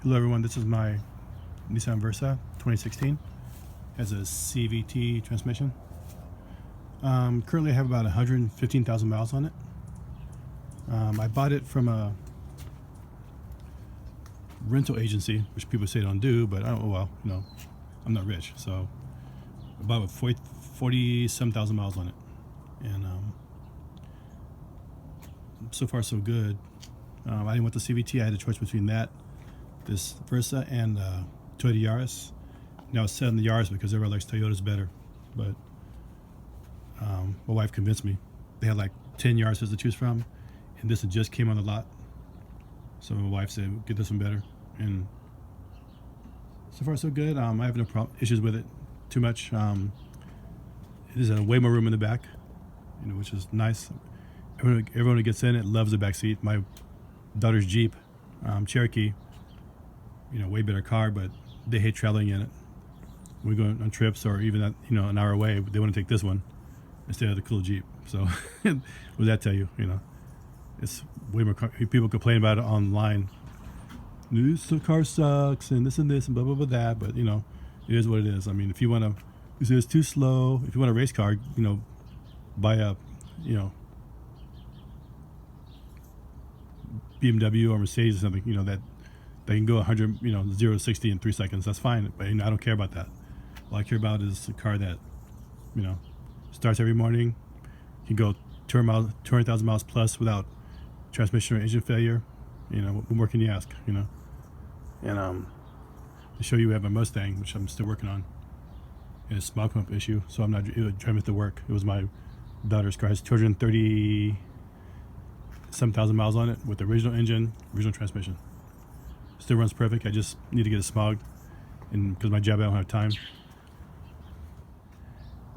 Hello everyone, this is my Nissan Versa 2016. It has a CVT transmission. Currently I have about 115,000 miles on it. I bought it from a rental agency, which people say don't do, but I don't, well, you know, I'm not rich, so I bought it with 40-some thousand miles on it. And so far so good. I didn't want the CVT. I had a choice between that, this Versa, and Toyota Yaris. Now it's set on the Yaris because everybody likes Toyotas better, but my wife convinced me. They had like 10 Yarises to choose from, and this one just came on the lot, so my wife said get this one better, and so far so good. I have no issues with it too much. There's way more room in the back, you know, which is nice. Everyone who gets in it loves the back seat. My daughter's Jeep, Cherokee, you know, way better car, but they hate traveling in it. We go on trips or even an hour away, they want to take this one instead of the cool Jeep. So what does that tell you? You know, it's way more. People complain about it online. This car sucks and this and blah blah blah that, but you know, it is what it is. I mean, if you want to, if it's too slow, if you want a race car, you know, buy a, you know, BMW or Mercedes or something, you know, that they can go 100, you know, 0 to 60 in 3 seconds. That's fine, but you know, I don't care about that. All I care about is a car that, you know, starts every morning, can go 200,000 miles plus without transmission or engine failure. You know, what more can you ask? You know, and to show you, we have a Mustang, which I'm still working on, and a smog pump issue, so I'm not driving it to work. It was my daughter's car. It has 230-some thousand miles on it with the original engine, original transmission. Still runs perfect. I just need to get it smogged, and because my job I don't have time.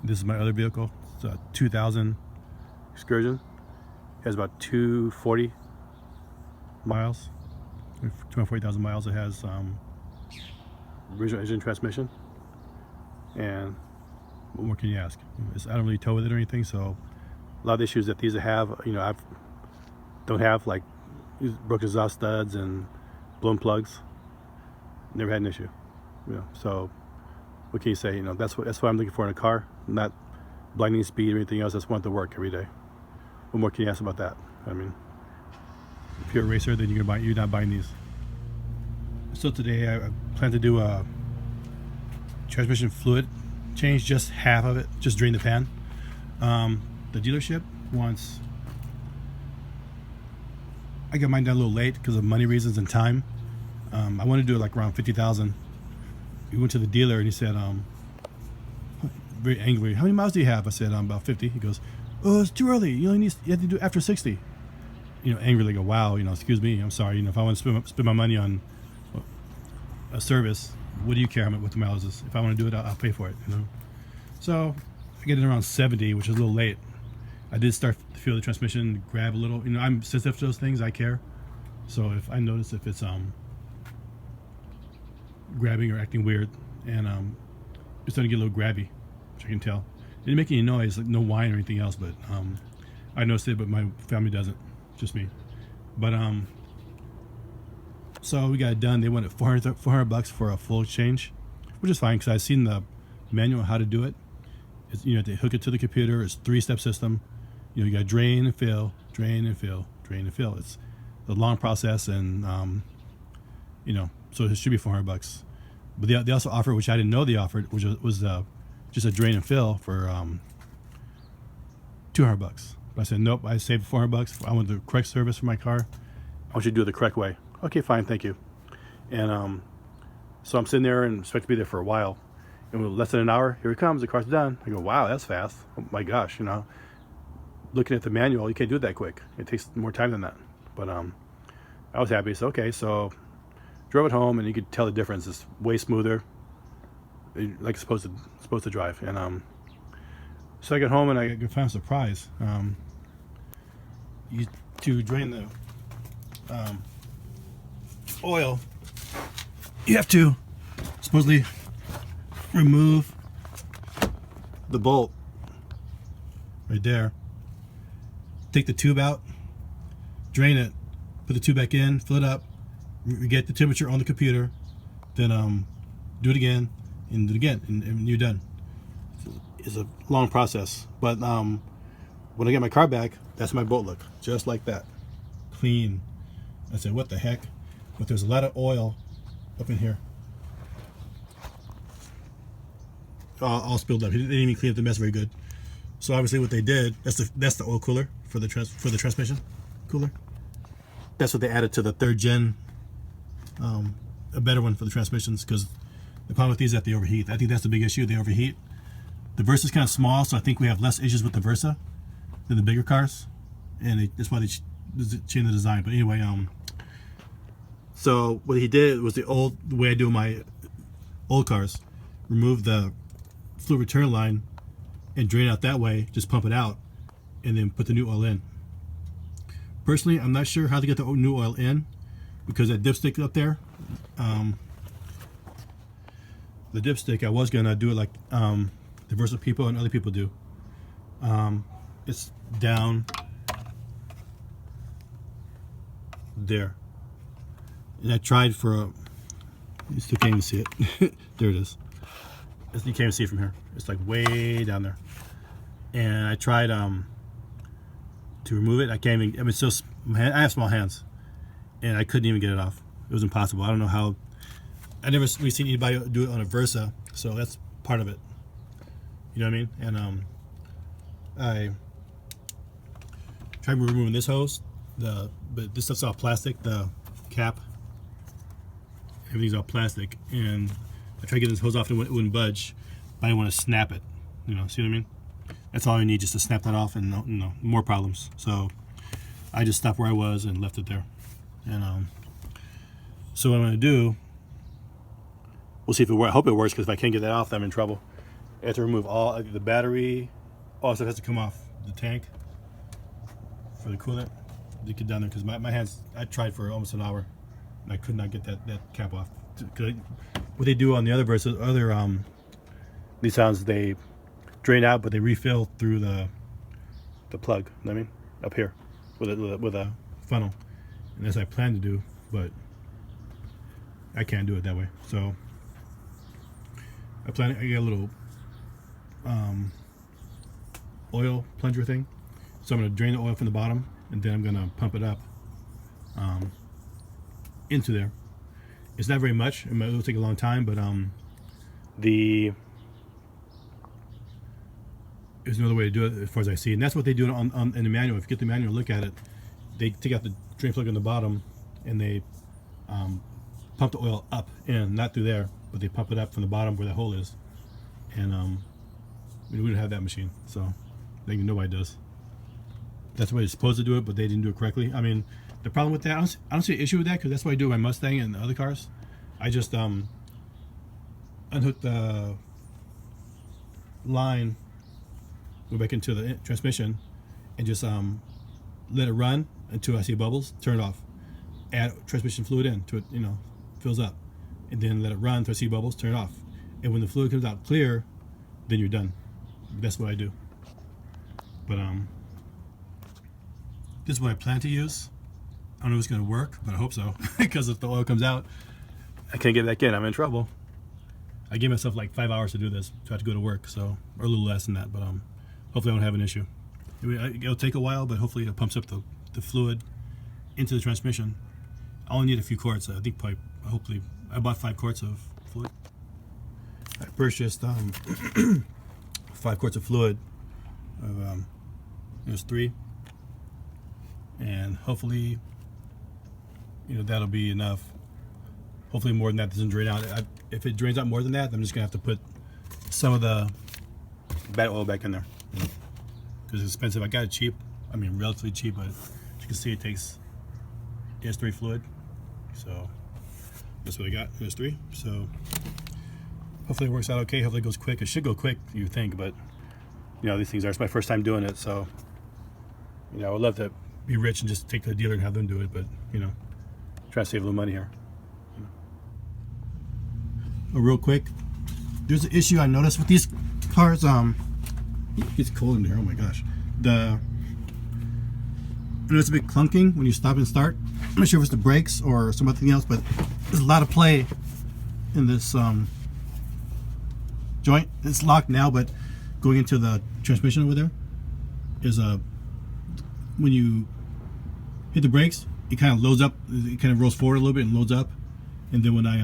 This is my other vehicle. It's a 2000 Excursion. It has about 240 miles, 240,000 miles. It has original engine transmission, and what more can you ask? I don't really tow with it or anything, so a lot of the issues that these have, you know, don't have, like broken exhaust studs and blown plugs. Never had an issue, you know. So what can you say? You know, that's what I'm looking for in a car. Not blinding speed or anything else. I just want it to work every day. What more can you ask about that? I mean, if you're a racer, then you're not buying these. So today I plan to do a transmission fluid change, just half of it, just drain the pan. The dealership wants, I got mine done a little late because of money reasons and time. I want to do it like around 50,000. We went to the dealer and he said, very angry, how many miles do you have? I said, about 50. He goes, oh, it's too early. You have to do it after 60. You know, angrily go, wow, you know, excuse me, I'm sorry. You know, if I want to spend my money on a service, what do you care what the miles is? If I want to do it, I'll pay for it, you know. So I get it around 70, which is a little late. I did start to feel the transmission grab a little. You know, I'm sensitive to those things. I care. So if I notice if it's grabbing or acting weird, and it's starting to get a little grabby, which I can tell. It didn't make any noise, like no whine or anything else, but I noticed it, but my family doesn't, just me. But so we got it done. They wanted $400 for a full change, which is fine because I've seen the manual on how to do it. It's, you know, to hook it to the computer. It's 3-step system. You know, you got to drain and fill, drain and fill, drain and fill. It's a long process, and you know, so it should be $400. But they also offer, which I didn't know they offered, which was just a drain and fill for $200. But I said nope. I saved $400. I want the correct service for my car. I want you to do it the correct way. Okay, fine, thank you. And so I'm sitting there and expect to be there for a while. And with less than an hour, here it comes. The car's done. I go, wow, that's fast. Oh my gosh, you know. Looking at the manual, you can't do it that quick. It takes more time than that. But I was happy. So okay, so drove it home, and you could tell the difference. It's way smoother, like it's supposed to drive. And so I got home and I found a surprise. To drain the oil, you have to supposedly remove the bolt right there, take the tube out, drain it, put the tube back in, fill it up, We get the temperature on the computer, then do it again, and do it again, and you're done. It's a long process, but when I get my car back, that's my boat look, just like that, clean. I said, what the heck? But there's a lot of oil up in here, all spilled up. They didn't even clean up the mess very good. So obviously, what they did, that's the oil cooler for the transmission cooler. That's what they added to the 3rd gen, a better one for the transmissions, because the problem with these is that they overheat. I think that's the big issue. They overheat. The Versa is kind of small, so I think we have less issues with the Versa than the bigger cars, and that's why they changed the design. But anyway, so what he did was the way I do my old cars: remove the fluid return line and drain out that way, just pump it out, and then put the new oil in. Personally, I'm not sure how to get the new oil in, because that dipstick up there, the dipstick, I was gonna do it like the Versa people and other people do. It's down there, and I tried for you still can't even see it. There it is. You can't even see it from here. It's like way down there, and I tried to remove it. I can't even. I mean, so I have small hands, and I couldn't even get it off. It was impossible. I don't know how. I never really seen anybody do it on a Versa, so that's part of it. You know what I mean? And I tried removing this hose. But this stuff's all plastic. The cap, everything's all plastic, and I tried getting this hose off and it wouldn't budge. But I didn't want to snap it. You know, see what I mean? That's all I need, just to snap that off, and no more problems. So I just stopped where I was and left it there. And so what I'm gonna do, we'll see if it works. I hope it works, because if I can't get that off, then I'm in trouble. I have to remove all the battery. All stuff has to come off the tank for the coolant. To get down there, because my hands, I tried for almost an hour and I could not get that cap off. What they do on the other Versa, Nissans, they drain out, but they refill through the plug. You know what I mean, up here with a funnel, and that's what I plan to do, but I can't do it that way. So I get a little oil plunger thing. So I'm going to drain the oil from the bottom, and then I'm going to pump it up into there. It's not very much. It will take a long time, but there's another way to do it as far as I see. And that's what they do in the manual. If you get the manual, look at it. They take out the drain plug on the bottom, and they pump the oil up in, not through there, but they pump it up from the bottom where the hole is. And we don't have that machine, so nobody does. That's the way it's supposed to do it, but they didn't do it correctly. I mean, the problem with that, I don't see an issue with that, because that's what I do with my Mustang and the other cars. I just unhook the line, go back into the transmission, and just let it run until I see bubbles, turn it off. Add transmission fluid in to it, fills up, and then let it run until I see bubbles, turn it off. And when the fluid comes out clear, then you're done. That's what I do. But this is what I plan to use. I don't know if it's going to work, but I hope so. Because if the oil comes out, I can't get it back in. I'm in trouble. I gave myself like 5 hours to do this, so I have to go to work, so, or a little less than that. But hopefully I won't have an issue. It'll take a while, but hopefully it pumps up the fluid into the transmission. I only need a few quarts. I think probably, hopefully, I bought 5 quarts of fluid. I purchased 5 quarts of fluid. There's 3, and hopefully, that'll be enough. Hopefully more than that doesn't drain out. If it drains out more than that, I'm just gonna have to put some of the bad oil back in there, because it's expensive. I got it cheap. I mean, relatively cheap, but as you can see, it takes S3 fluid. So that's what I got, S3. So hopefully it works out okay. Hopefully it goes quick. It should go quick, you think, but these things are. It's my first time doing it, so I would love to be rich and just take to the dealer and have them do it, but try to save a little money here. Real quick, there's an issue I noticed with these cars. It's cold in here. Oh my gosh. I know it's a bit clunking when you stop and start. I'm not sure if it's the brakes or something else, but there's a lot of play in this joint. It's locked now, but going into the transmission over there is when you hit the brakes, it kind of loads up. It kind of rolls forward a little bit and loads up, and then when I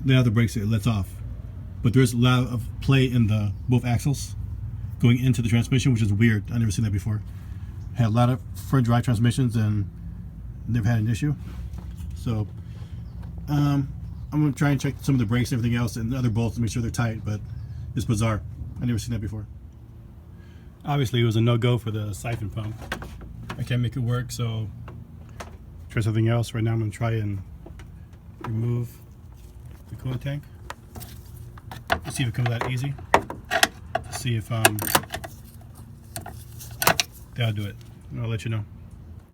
let out the brakes, it lets off. But there's a lot of play in the both axles going into the transmission, which is weird. I've never seen that before. Had a lot of front drive transmissions and never had an issue. So I'm gonna try and check some of the brakes and everything else and other bolts to make sure they're tight, but it's bizarre. I've never seen that before. Obviously it was a no-go for the siphon pump. I can't make it work, so try something else. Right now I'm gonna try and remove the coolant tank. Let's see if it comes out easy. See if that'll do it. I'll let you know.